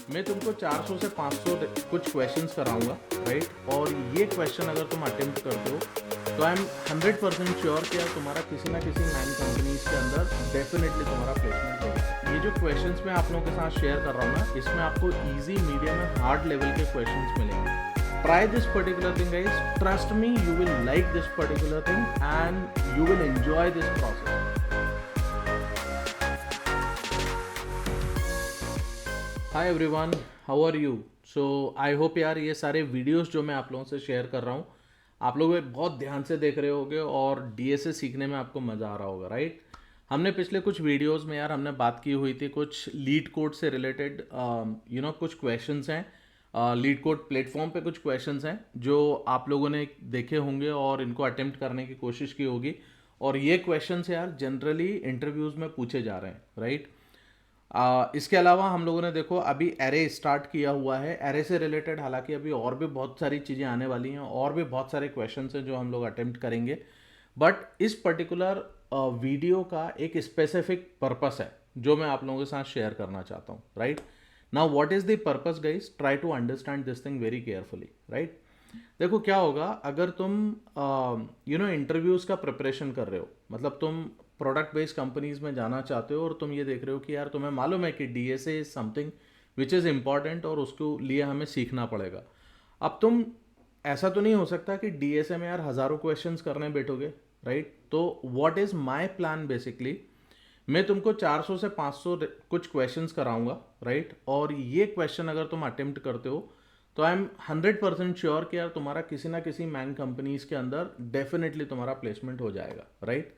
मैं तुमको 400 से 500 कुछ क्वेश्चंस कराऊंगा, राइट? और ये क्वेश्चन अगर तुम अटेम्प्ट करते हो तो आई एम 100% श्योर कि यार तुम्हारा किसी ना किसी नैन कंपनीज के अंदर डेफिनेटली तुम्हारा प्लेसमेंट होगा। ये जो क्वेश्चंस मैं आप लोगों के साथ शेयर कर रहा हूँ ना, इसमें आपको easy, medium and hard level के क्वेश्चंस मिलेंगे। Try this particular thing, guys. Trust me, you will like this particular thing and you will enjoy this process. Hi everyone, how are you? So I hope यार ये सारे videos जो मैं आप लोगों से शेयर कर रहा हूँ आप लोग बहुत ध्यान से देख रहे होगे और डीएसए सीखने में आपको मज़ा आ रहा होगा, राइट? हमने पिछले कुछ वीडियोस में यार हमने बात की हुई थी कुछ लीड कोड से रिलेटेड कुछ क्वेश्चंस हैं। लीड कोड प्लेटफॉर्म पे कुछ क्वेश्चंस हैं जो आप लोगों ने देखे होंगे और इनको अटेम्प्ट करने की कोशिश की होगी। और ये क्वेश्चंस यार जनरली इंटरव्यूज़ में पूछे जा रहे हैं, राइट? इसके अलावा हम लोगों ने देखो अभी एरे स्टार्ट किया हुआ है। एरे से रिलेटेड हालांकि अभी और भी बहुत सारी चीज़ें आने वाली हैं और भी बहुत सारे क्वेश्चंस हैं जो हम लोग अटेम्प्ट करेंगे। बट इस पर्टिकुलर वीडियो का एक स्पेसिफिक पर्पस है जो मैं आप लोगों के साथ शेयर करना चाहता हूँ, right? Now what is the purpose guys? Try to understand this thing very carefully, right? देखो क्या होगा अगर तुम इंटरव्यूज़ का प्रिपरेशन कर रहे हो, मतलब तुम प्रोडक्ट बेस्ड कंपनीज में जाना चाहते हो और तुम ये देख रहे हो कि यार तुम्हें मालूम है कि DSA is something which is important और उसके लिए हमें सीखना पड़ेगा। अब तुम ऐसा तो नहीं हो सकता कि डीएसए में यार हज़ारों क्वेश्चंस करने बैठोगे, राइट? तो what is my plan basically, मैं तुमको 400 से 500 कुछ क्वेश्चंस कराऊंगा, राइट? और ये क्वेश्चन अगर तुम अटेम्प्ट करते हो तो आई एम 100% श्योर कि यार तुम्हारा किसी ना किसी मैन कंपनीज के अंदर डेफिनेटली तुम्हारा प्लेसमेंट हो जाएगा, राइट?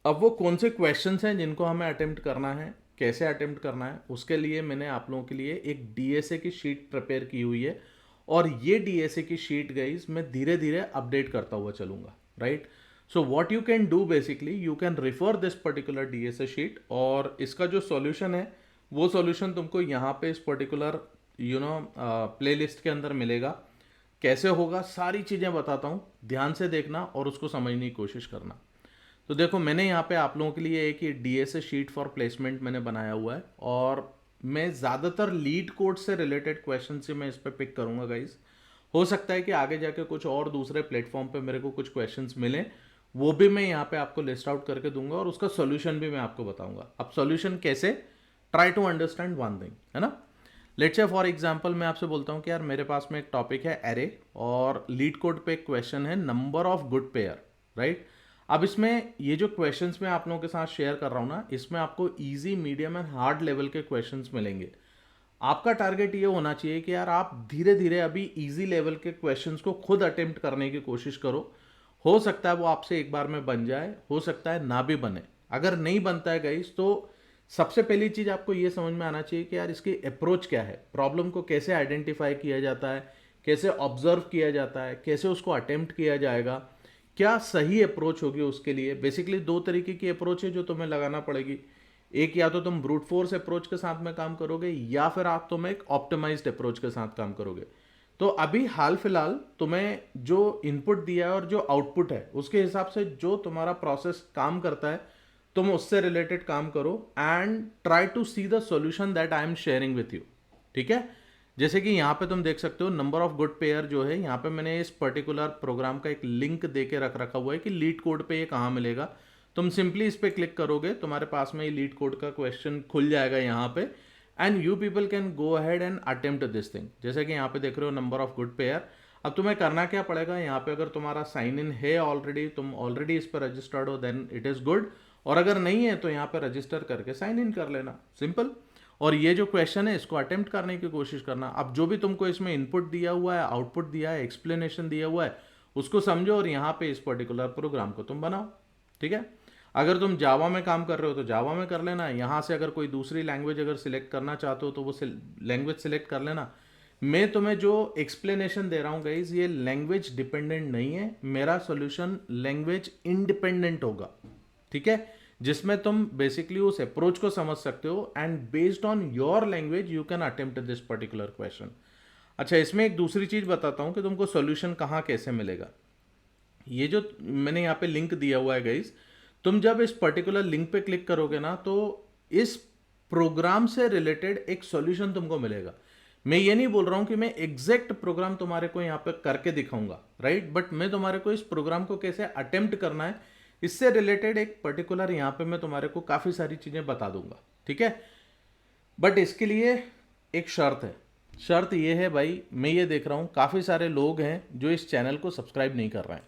अब वो कौन से क्वेश्चंस हैं जिनको हमें अटेम्प्ट करना है, कैसे अटेम्प्ट करना है, उसके लिए मैंने आप लोगों के लिए एक डीएसए की शीट प्रिपेयर की हुई है। और ये डीएसए की शीट गाइस मैं धीरे धीरे अपडेट करता हुआ चलूंगा, right? So what you can do basically, you can refer this particular DSA sheet और इसका जो सॉल्यूशन है वो सॉल्यूशन तुमको यहाँ पे इस पर्टिकुलर प्लेलिस्ट के अंदर मिलेगा। कैसे होगा सारी चीज़ें बताता हूँ, ध्यान से देखना और उसको समझने की कोशिश करना। तो देखो मैंने यहाँ पे आप लोगों के लिए एक डीएसए शीट फॉर प्लेसमेंट मैंने बनाया हुआ है और मैं ज़्यादातर लीड कोड से रिलेटेड क्वेश्चन से मैं इस पर पिक करूँगा गाइज। हो सकता है कि आगे जाके कुछ और दूसरे प्लेटफॉर्म पे मेरे को कुछ क्वेश्चंस मिले, वो भी मैं यहाँ पे आपको लिस्ट आउट करके दूंगा और उसका सोल्यूशन भी मैं आपको बताऊंगा। अब सोल्यूशन कैसे, try to understand one thing, है ना? लेट्स से फॉर एग्जांपल मैं आपसे बोलता हूँ कि यार मेरे पास में एक टॉपिक है एरे और लीड कोड पे एक क्वेश्चन है number of good pair, right? अब इसमें ये जो क्वेश्चंस मैं आप लोगों के साथ शेयर कर रहा हूँ ना, इसमें आपको easy, medium and hard level के क्वेश्चंस मिलेंगे। आपका टारगेट ये होना चाहिए कि यार आप धीरे धीरे अभी इजी लेवल के क्वेश्चंस को खुद अटेम्प्ट करने की कोशिश करो। हो सकता है वो आपसे एक बार में बन जाए, हो सकता है ना भी बने। अगर नहीं बनता है गाइस तो सबसे पहली चीज आपको ये समझ में आना चाहिए कि यार इसकी अप्रोच क्या है, प्रॉब्लम को कैसे आइडेंटिफाई किया जाता है, कैसे ऑब्जर्व किया जाता है, कैसे उसको अटेम्प्ट किया जाएगा, क्या सही अप्रोच होगी उसके लिए। बेसिकली दो तरीके की अप्रोच है जो तुम्हें लगाना पड़ेगी। एक, या तो तुम ब्रूट फोर्स अप्रोच के साथ में काम करोगे या फिर आप तुम एक ऑप्टिमाइज्ड अप्रोच के साथ काम करोगे। तो अभी हाल फिलहाल तुम्हें जो इनपुट दिया है और जो आउटपुट है उसके हिसाब से जो तुम्हारा प्रोसेस काम करता है तुम उससे रिलेटेड काम करो and try to see the solution that I am sharing with you, ठीक है? जैसे कि यहाँ पे तुम देख सकते हो नंबर ऑफ गुड पेयर जो है, यहाँ पे मैंने इस पर्टिकुलर प्रोग्राम का एक लिंक दे के रख रखा हुआ है कि लीड कोड पे ये कहाँ मिलेगा। तुम सिंपली इस पर क्लिक करोगे, तुम्हारे पास में ये लीड कोड का क्वेश्चन खुल जाएगा यहाँ पे and you people can go ahead and attempt this thing. जैसे कि यहाँ पे देख रहे हो नंबर ऑफ गुड पेयर। अब तुम्हें करना क्या पड़ेगा, यहाँ पे अगर तुम्हारा साइन इन है ऑलरेडी, तुम ऑलरेडी इस पर रजिस्टर्ड हो, देन इट इज़ गुड। और अगर नहीं है तो यहाँ पे रजिस्टर करके साइन इन कर लेना, सिंपल। और ये जो क्वेश्चन है इसको अटेम्प्ट करने की कोशिश करना। अब जो भी तुमको इसमें इनपुट दिया हुआ है, आउटपुट दिया है, एक्सप्लेनेशन दिया हुआ है, उसको समझो और यहाँ पे इस पर्टिकुलर प्रोग्राम को तुम बनाओ, ठीक है? अगर तुम जावा में काम कर रहे हो तो जावा में कर लेना। यहाँ से अगर कोई दूसरी लैंग्वेज अगर सिलेक्ट करना चाहते हो तो वो लैंग्वेज सिलेक्ट कर लेना। मैं तुम्हें जो एक्सप्लेनेशन दे रहा हूँ गाइज ये लैंग्वेज डिपेंडेंट नहीं है, मेरा सोल्यूशन लैंग्वेज इंडिपेंडेंट होगा, ठीक है? जिसमें तुम बेसिकली उस अप्रोच को समझ सकते हो and based on your language you can attempt this particular question. अच्छा, इसमें एक दूसरी चीज बताता हूं कि तुमको सॉल्यूशन कहाँ कैसे मिलेगा। ये जो मैंने यहाँ पे लिंक दिया हुआ है गाइस, तुम जब इस पर्टिकुलर लिंक पे क्लिक करोगे ना तो इस प्रोग्राम से रिलेटेड एक सॉल्यूशन तुमको मिलेगा। मैं ये नहीं बोल रहा हूं कि मैं एग्जैक्ट प्रोग्राम तुम्हारे को यहाँ पे करके दिखाऊंगा, राइट, बट मैं तुम्हारे को इस प्रोग्राम को कैसे अटेम्प्ट करना है इससे रिलेटेड एक पर्टिकुलर यहाँ पे मैं तुम्हारे को काफ़ी सारी चीज़ें बता दूंगा, ठीक है। बट इसके लिए एक शर्त है। शर्त ये है भाई, मैं ये देख रहा हूँ काफ़ी सारे लोग हैं जो इस चैनल को सब्सक्राइब नहीं कर रहे हैं।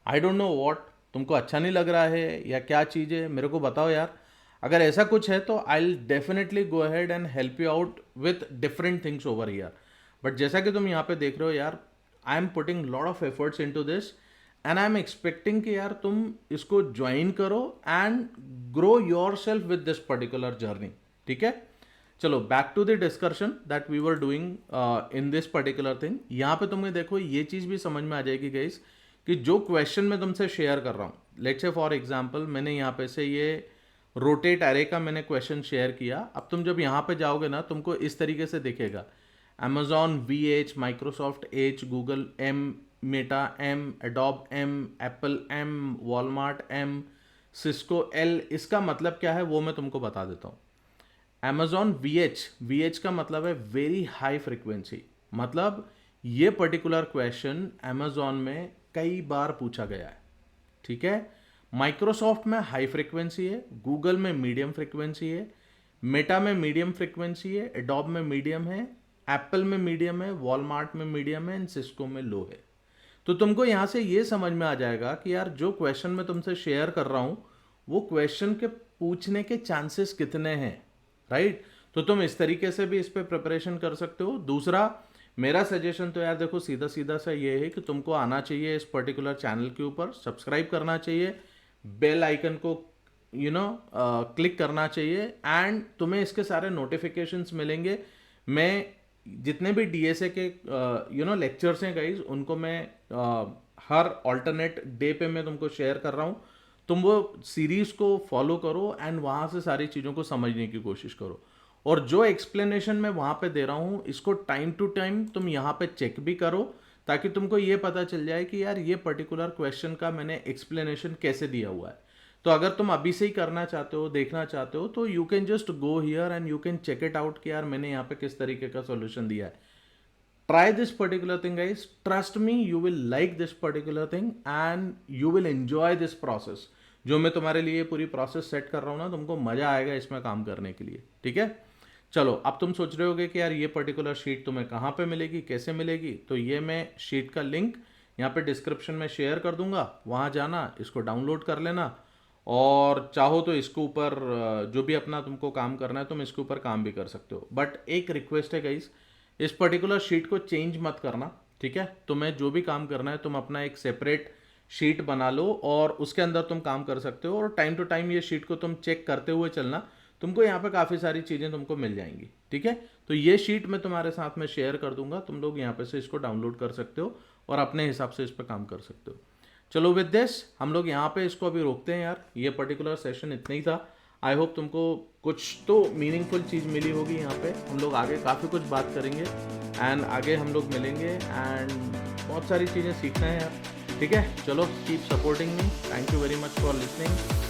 आई डोंट नो व्हाट, तुमको अच्छा नहीं लग रहा है या क्या चीज़ है, मेरे को बताओ यार। अगर ऐसा कुछ है तो I will definitely go ahead and help you out with different things over here. But जैसा कि तुम यहाँ पे देख रहे हो यार, I am putting lot of efforts into this and I am expecting कि यार तुम इसको ज्वाइन करो and grow yourself with this particular journey, ठीक है। चलो back to the discussion that we were doing in this particular thing. यहाँ पे तुम्हें देखो ये चीज़ भी समझ में आ जाएगी गाइस कि जो क्वेश्चन मैं तुमसे शेयर कर रहा हूँ, लेट्स से फॉर एग्जांपल मैंने यहाँ पे से ये रोटेट एरे का मैंने क्वेश्चन शेयर किया। अब तुम जब यहाँ पे जाओगे ना, तुमको इस तरीके से दिखेगा, Amazon VH, Microsoft H, Google M, Meta M, adobe M, Apple M, Walmart M, Cisco L। इसका मतलब क्या है वो मैं तुमको बता देता हूँ। Amazon VH का मतलब है वेरी हाई फ्रिक्वेंसी, मतलब ये पर्टिकुलर क्वेश्चन Amazon में कई बार पूछा गया है, ठीक है। माइक्रोसॉफ्ट में हाई फ्रिक्वेंसी है, गूगल में मीडियम फ्रिक्वेंसी है, मेटा में मीडियम फ्रिक्वेंसी है, एडोब में मीडियम है, एप्पल में मीडियम है, वॉलमार्ट में मीडियम है एंड सिस्को में लो है। तो तुमको यहाँ से ये समझ में आ जाएगा कि यार जो क्वेश्चन मैं तुमसे शेयर कर रहा हूँ वो क्वेश्चन के पूछने के चांसेस कितने हैं, राइट। तो तुम इस तरीके से भी इस पर प्रिपरेशन कर सकते हो। दूसरा मेरा सजेशन तो यार देखो सीधा सीधा सा ये है कि तुमको आना चाहिए इस पर्टिकुलर चैनल के ऊपर, सब्सक्राइब करना चाहिए, बेल आइकन को क्लिक करना चाहिए एंड तुम्हें इसके सारे नोटिफिकेशंस मिलेंगे। मैं जितने भी डीएसए के लेक्चर्स हैं गाइज, उनको मैं हर ऑल्टरनेट डे पे मैं तुमको शेयर कर रहा हूँ। तुम वो सीरीज को फॉलो करो एंड वहाँ से सारी चीज़ों को समझने की कोशिश करो। और जो एक्सप्लेनेशन मैं वहाँ पे दे रहा हूँ इसको टाइम टू टाइम तुम यहाँ पे चेक भी करो, ताकि तुमको ये पता चल जाए कि यार ये पर्टिकुलर क्वेश्चन का मैंने एक्सप्लेनेशन कैसे दिया हुआ है। तो अगर तुम अभी से ही करना चाहते हो, देखना चाहते हो, तो you can just go here and you can check it out कि यार मैंने यहाँ पे किस तरीके का सॉल्यूशन दिया है। Try this particular thing guys, trust me, you will like this particular thing and you will enjoy this process. जो मैं तुम्हारे लिए पूरी प्रोसेस सेट कर रहा हूँ ना, तुमको मजा आएगा इसमें काम करने के लिए, ठीक है। चलो अब तुम सोच रहे होगे कि यार ये पर्टिकुलर शीट तुम्हें कहाँ पे मिलेगी, कैसे मिलेगी। तो ये मैं शीट का लिंक यहाँ पे डिस्क्रिप्शन में शेयर कर दूंगा, वहाँ जाना, इसको डाउनलोड कर लेना और चाहो तो इसके ऊपर जो भी अपना तुमको काम करना है तुम इसके ऊपर काम भी कर सकते हो। बट एक रिक्वेस्ट है गाइस, इस पर्टिकुलर शीट को चेंज मत करना, ठीक है। तुम्हें जो भी काम करना है तुम अपना एक सेपरेट शीट बना लो और उसके अंदर तुम काम कर सकते हो और टाइम टू टाइम ये शीट को तुम चेक करते हुए चलना, तुमको यहाँ पे काफ़ी सारी चीज़ें तुमको मिल जाएंगी, ठीक है। तो ये शीट मैं तुम्हारे साथ में शेयर कर दूंगा, तुम लोग यहाँ पे से इसको डाउनलोड कर सकते हो और अपने हिसाब से इस पर काम कर सकते हो। चलो विद दिस हम लोग यहाँ पे इसको अभी रोकते हैं यार, ये पर्टिकुलर सेशन इतना ही था। आई होप तुमको कुछ तो मीनिंगफुल चीज़ मिली होगी यहाँ पे। हम लोग आगे काफ़ी कुछ बात करेंगे एंड आगे हम लोग मिलेंगे एंड बहुत सारी चीज़ें सीखना है यार, ठीक है। चलो keep supporting me, thank you very much for listening.